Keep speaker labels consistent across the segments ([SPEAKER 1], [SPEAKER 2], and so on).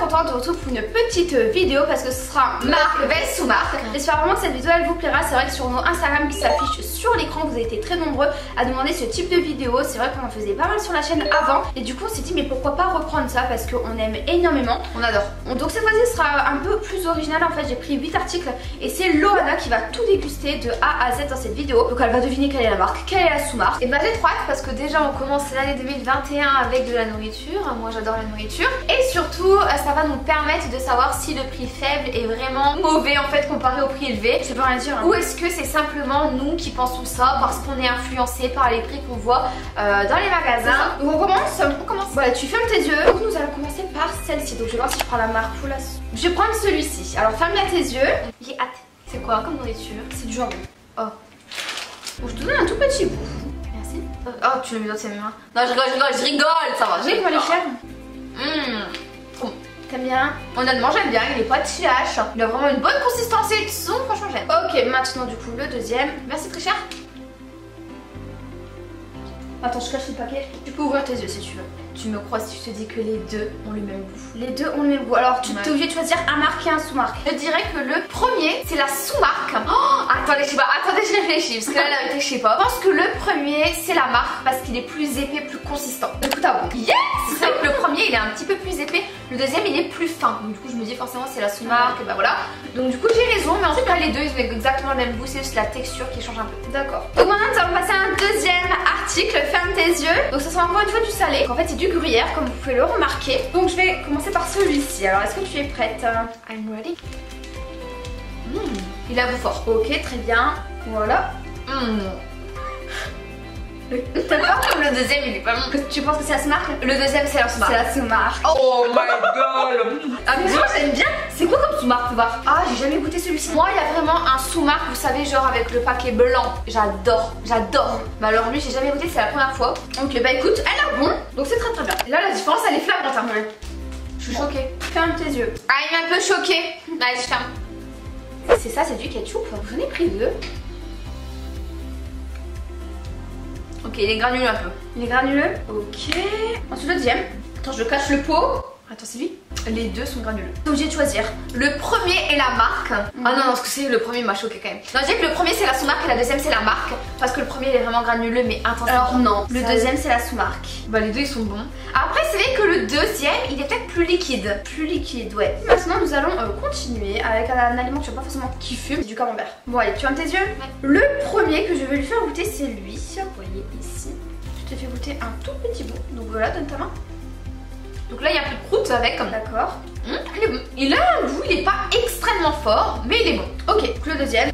[SPEAKER 1] contente de vous retrouver pour une petite vidéo parce que ce sera marque vs sous-marque. J'espère vraiment que cette vidéo elle vous plaira. C'est vrai que sur nos Instagram qui s'affichent sur l'écran, vous avez été très nombreux à demander ce type de vidéo. C'est vrai qu'on en faisait pas mal sur la chaîne avant et du coup on s'est dit mais pourquoi pas reprendre ça parce qu'on aime énormément, on adore. Donc cette fois-ci ce sera un peu plus original en fait. J'ai pris 8 articles et c'est Loana qui va tout déguster de A à Z dans cette vidéo. Donc elle va deviner quelle est la marque, quelle est la sous-marque. Et bah j'ai trop hâte parce que déjà on commence l'année 2021 avec de la nourriture. Moi j'adore la nourriture et surtout ça va nous permettre de savoir si le prix faible est vraiment mauvais en fait comparé au prix élevé. Je peux rien dire. Ou est-ce que c'est simplement nous qui pensons ça parce qu'on est influencé par les prix qu'on voit dans les magasins. Donc on commence. Voilà, tu fermes tes yeux. Donc nous allons commencer par celle-ci. Donc je vais voir si je prends la marque ou la... Je vais prendre celui-ci. Alors ferme bien tes yeux. J'ai hâte. C'est quoi comme nourriture? C'est du jambon. Oh. Bon, je te donne un tout petit bout. Merci. Oh, tu le mets dans tes mains. Non, je rigole, ça va. J'ai pour les faire. Bon. T'aimes bien? Honnêtement j'aime bien, il est pas de lâche. Il a vraiment une bonne consistance et de son, franchement j'aime. Ok, maintenant du coup le deuxième. Merci très cher. Attends, je cache le paquet. Tu peux ouvrir tes yeux si tu veux. Tu me crois si je te dis que les deux ont le même goût? Les deux ont le même goût. Alors tu t'es obligé de choisir un marque et un sous-marque. Je dirais que le premier c'est la sous-marque. Oh, attendez, je sais pas, attendez, je réfléchis parce que là la vérité je sais pas. Je pense que le premier c'est la marque parce qu'il est plus épais, plus consistant. Écoute à vous. Yes! C'est vrai que le premier il est un petit peu plus épais, le deuxième il est plus fin. Donc du coup je me dis forcément c'est la sous-marque et bah voilà. Donc du coup j'ai raison, mais en tout cas les deux ils ont exactement le même goût, c'est juste la texture qui change un peu. D'accord. Donc maintenant nous allons passer à un deuxième article. Ferme tes yeux. Donc ça sera encore une fois du salé. En fait c'est du gruyère comme vous pouvez le remarquer. Donc je vais commencer par celui-ci. Alors est-ce que tu es prête? I'm ready. Il avoue fort. Ok, très bien. Voilà. T'as peur comme le deuxième il est pas bon. Tu penses que c'est la sous-marque? Le deuxième c'est la sous-marque. C'est la sous-marque. Oh my god. Ah mais moi j'aime bien. C'est quoi comme sous-marque? Ah j'ai jamais goûté celui-ci. Moi il y a vraiment un sous-marque, vous savez, genre avec le paquet blanc. J'adore, j'adore. Mais alors lui j'ai jamais goûté, c'est la première fois. Ok bah écoute, elle a bon. Donc c'est très très bien. Et là la différence elle est flagrante hein. Je suis choquée. Ferme tes yeux. Ah il est un peu choqué. Allez je ferme. C'est ça, c'est du ketchup. J'en ai pris deux. Ok, il est granuleux un peu. Il est granuleux. Ok. Ensuite le deuxième. Attends, je cache le pot. Attends, c'est lui. Les deux sont granuleux. Donc j'ai de choisir. Le premier est la marque. Ah non, ce que c'est le premier m'a choqué quand même. Non, je dirais que le premier c'est la sous-marque et la deuxième c'est la marque. Parce que le premier il est vraiment granuleux mais intense. Alors non. Le deuxième c'est la sous-marque. Bah les deux ils sont bons. Après c'est vrai que le deuxième il est peut-être plus liquide. Plus liquide, ouais. Maintenant nous allons continuer avec un aliment que je vais pas forcément kiffer. C'est du camembert. Bon allez, tu fermes tes yeux. Ouais. Le premier que je vais lui faire goûter c'est lui. Vous voyez ici. Je te fais goûter un tout petit bout. Donc voilà, donne ta main. Donc là il y a un peu de croûte avec comme d'accord. Il est bon. Il a un goût, il est pas extrêmement fort, mais il est bon. Ok, le deuxième.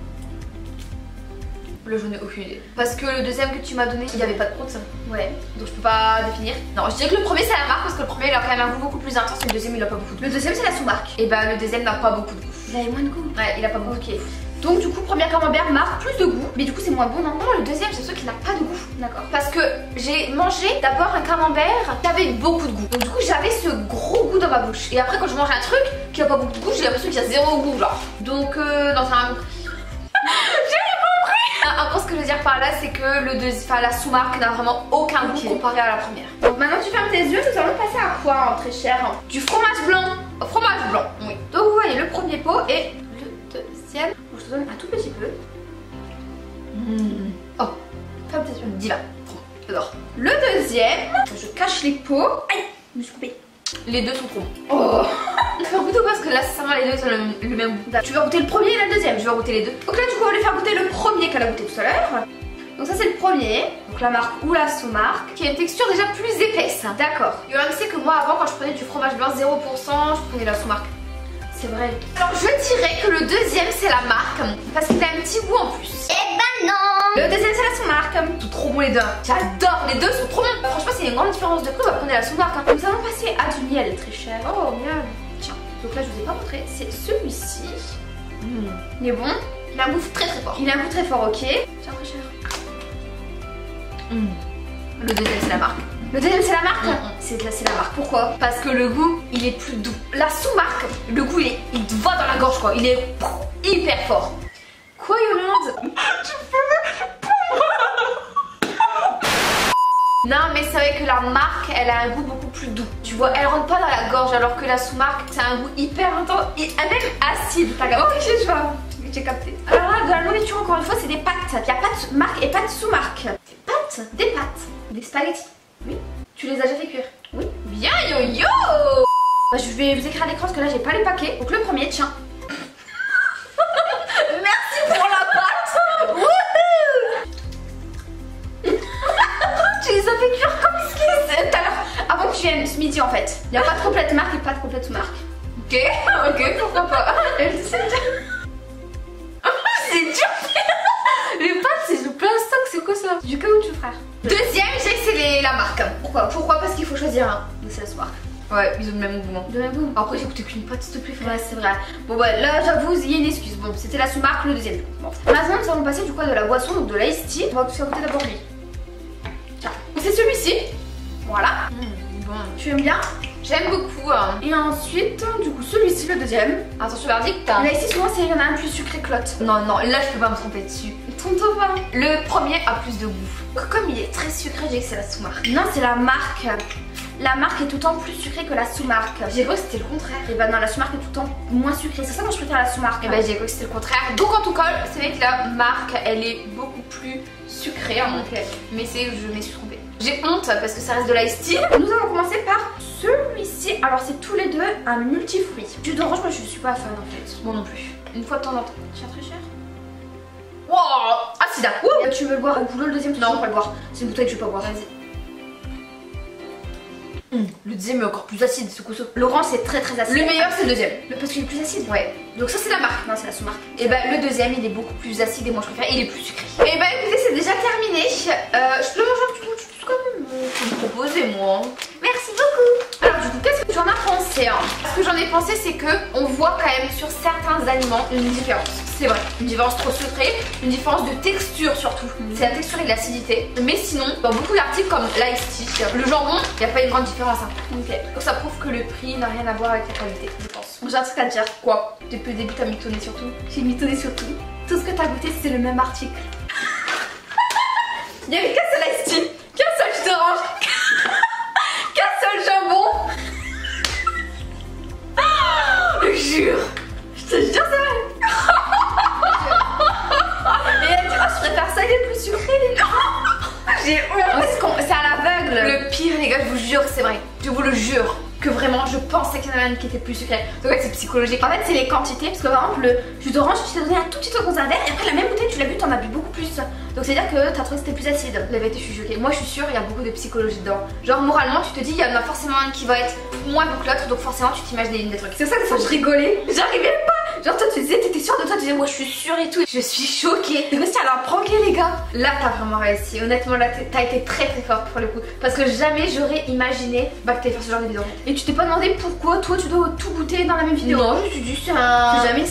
[SPEAKER 1] Là j'en ai aucune idée. Parce que le deuxième que tu m'as donné, il n'y avait pas de croûte. Ouais. Donc je peux pas définir. Non, je dirais que le premier c'est la marque parce que le premier il a quand même un goût beaucoup plus intense et le deuxième il a pas beaucoup de goût. Le deuxième c'est la sous-marque. Et bah le deuxième n'a pas beaucoup de goût. Il avait moins de goût. Ouais, il a pas beaucoup. Ok. Donc du coup premier camembert marque plus de goût. Mais du coup c'est moins bon. Non, le deuxième c'est celui qui n'a pas de goût. D'accord. Parce que j'ai mangé d'abord un camembert qui avait beaucoup de goût. Donc du coup j'avais ce gros goût dans ma bouche. Et après quand je mange un truc qui a pas beaucoup de goût, j'ai l'impression qu'il y a zéro goût genre. Donc dans un... Après ce que je veux dire par là c'est que le deuxième, la sous-marque n'a vraiment aucun goût comparé à la première. Donc maintenant tu fermes tes yeux, nous allons passer à quoi très cher? Du fromage blanc. Fromage blanc, oui. Donc vous voyez le premier pot et le deuxième. Donc, je te donne un tout petit peu. Oh, ferme tes yeux, diva. J'adore. Le deuxième, je cache les pots. Aïe, je me suis coupée. Les deux sont trop bons. Oh. Je vais faire goûter parce que là sincèrement les deux sont le même goût. Tu vas goûter le premier et le deuxième, je vais goûter les deux. Donc là du coup on va lui faire goûter le premier qu'elle a goûté tout à l'heure. Donc ça c'est le premier, donc la marque ou la sous-marque, qui a une texture déjà plus épaisse. D'accord. Yoram sait que moi avant quand je prenais du fromage blanc 0%, je prenais la sous-marque. C'est vrai. Alors je dirais que le deuxième c'est la marque parce qu'il a un petit goût en plus. Eh ben non. Le deuxième c'est la sous-marque. Tout trop bon les deux. J'adore, les deux sont trop bons. Franchement c'est une grande différence de prix, on va prendre la sous-marque. Nous allons passer à du miel très cher. Oh miel. Tiens, donc là je vous ai pas montré, c'est celui-ci. Il est bon. Il a un goût très très fort. Il a un goût très fort, ok. Tiens très cher. Le deuxième c'est la marque. Le deuxième c'est la marque. C'est la marque. Pourquoi? Parce que le goût il est plus doux. La sous-marque, le goût il te va dans la gorge quoi. Il est hyper fort. Quoi Yolande? Tu peux Non mais c'est vrai que la marque elle a un goût beaucoup plus doux. Tu vois, elle rentre pas dans la gorge alors que la sous-marque c'est un goût hyper intense et même acide. T'as capté? Ok, je vois. J'ai capté. Alors là, de la nourriture encore une fois c'est des pâtes. Il n'y a pas de marque et pas de sous-marque. Des pâtes? Des pâtes. Des spaghettis. Oui. Tu les as déjà fait cuire? Oui. Bien yo-yo. Bah, je vais vous écrire à l'écran parce que là j'ai pas les paquets. Donc le premier, tiens. Merci pour la pâte. Tu les as fait cuire comme tout à l'heure. Avant que tu viennes ce midi en fait. Il n'y a pas de complète marque et pas de complète sous-marque. Ok, ok, pourquoi pas. C'est dur. Les pâtes c'est du plastique, c'est quoi ça? Du caoutchouc frère. Deuxième, j'ai que c'est la marque. Pourquoi? Parce qu'il faut choisir un. C'est la sous-marque. Ouais, ils ont le même goût. De même goût. Après j'ai goûté qu'une pâte s'il te plaît frère. Ouais c'est vrai. Bon bah là j'avoue il y a une excuse. Bon c'était la sous-marque le deuxième. Bon. Maintenant nous allons passer du coup à de la boisson, donc de l'ice tea. On va tout faire goûter d'abord lui. Tiens. C'est celui-ci. Voilà. Bon. Tu aimes bien? J'aime beaucoup. Et ensuite, du coup, celui-ci, le deuxième. Attention, verdict. Là, ici, souvent, il y en a un plus sucré que l'autre. Non, non, là, je peux pas me tromper dessus. Trompe-toi pas. Le premier a plus de goût. Comme il est très sucré, j'ai que c'est la sous-marque. Non, c'est la marque. La marque est tout le temps plus sucrée que la sous-marque. J'ai cru que c'était le contraire. Et bah non, la sous-marque est tout le temps moins sucrée. C'est ça que je préfère la sous-marque. Et bah j'ai cru que c'était le contraire. Donc en tout cas, c'est vrai que la marque, elle est beaucoup plus sucrée. Mais c'est je me suis trompée. J'ai honte parce que ça reste de l'ice tea. Nous allons commencer par celui-ci. Alors c'est tous les deux un multifruit. Jus d'orange, moi je suis pas fan en fait. Moi non plus. Une fois de temps en temps. Cher très cher. Wow, acide. Tu veux le boire au boulot le deuxième? Non, on va pas le boire. C'est une bouteille que je vais pas boire. Vas-y. Le deuxième est encore plus acide, ce cousseau. L'orange c'est très acide. Le meilleur c'est le deuxième. Parce qu'il est plus acide. Ouais. Donc ça c'est la marque. Non c'est la sous-marque. Et bah le deuxième il est beaucoup plus acide et moi je préfère. Il est plus sucré. Et bah écoutez c'est déjà terminé. Je peux manger un petit peu quand même. Tu me proposais moi. Merci beaucoup. Alors du coup qu'est-ce que tu en as pensé hein? Ce que j'en ai pensé c'est que on voit quand même sur certains aliments une différence. C'est vrai, une différence trop sucrée, une différence de texture surtout. C'est la texture et l'acidité. Mais sinon, dans beaucoup d'articles comme l'ice tea, le jambon, il n'y a pas une grande différence. Donc ça prouve que le prix n'a rien à voir avec la qualité, je pense. J'ai un truc à te dire. Quoi? Depuis le début, t'as mitonné sur tout. J'ai mitonné sur tout. Tout ce que t'as goûté, c'est le même article. Il n'y avait qu'un seul ice tea, qu'un seul jus d'orange, qu'un seul jambon. Je jure. Je te jure, c'est vrai. Je préfère ça, il est plus sucré les gars. J'ai honte. C'est à l'aveugle. Le pire les gars, je vous jure que c'est vrai. Je vous le jure que vraiment je pensais qu'il y en avait une qui était plus sucrée. Donc c'est psychologique. En fait c'est les quantités parce que par exemple le jus d'orange tu t'es donné un tout petit peu conservé et après la même bouteille tu l'as bu, t'en as bu beaucoup plus. Donc c'est à dire que t'as trouvé que c'était plus acide. La vérité je suis choquée. Moi je suis sûre il y a beaucoup de psychologie dedans. Genre moralement tu te dis il y en a forcément une qui va être moins bon que l'autre donc forcément tu t'imaginais des trucs. C'est ça que ça je rigolais. J'arrivais pas. Genre toi tu disais t'étais sûre de toi, tu disais moi je suis sûre et tout. Je suis choquée. J'ai réussi à la pranker les gars. Là t'as vraiment réussi. Honnêtement là t'as été très forte pour le coup. Parce que jamais j'aurais imaginé que t'allais faire ce genre de vidéo. Et tu t'es pas demandé pourquoi toi tu dois tout goûter dans la même vidéo? Non, je me suis dit c'est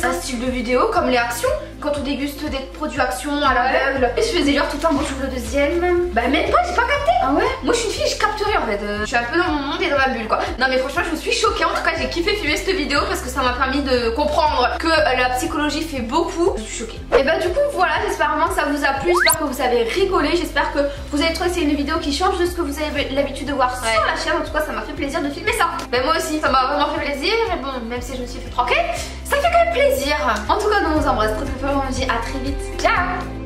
[SPEAKER 1] un style de vidéo comme les actions. Quand on déguste des produits actions à l'aveugle. Et je faisais genre tout le temps bon j'ouvre le deuxième. Bah même pas, j'ai pas capté. Ah ouais? Moi je suis une fille, je capte rien en fait. Je suis un peu dans mon monde et dans ma bulle quoi. Non mais franchement je me suis choquée. En tout cas j'ai kiffé filmer cette vidéo parce que ça m'a permis de comprendre que la psychologie fait beaucoup. Je suis choquée. Et bah du coup voilà, j'espère vraiment que ça vous a plu. J'espère que vous avez rigolé. J'espère que vous avez trouvé que c'est une vidéo qui change de ce que vous avez l'habitude de voir sur la chaîne. En tout cas ça m'a fait plaisir de filmer ça. Bah moi aussi ça m'a vraiment fait plaisir. Et bon même si je me suis fait troquer, ça fait quand même plaisir. En tout cas on vous embrasse très fort. On se dit à très vite. Ciao.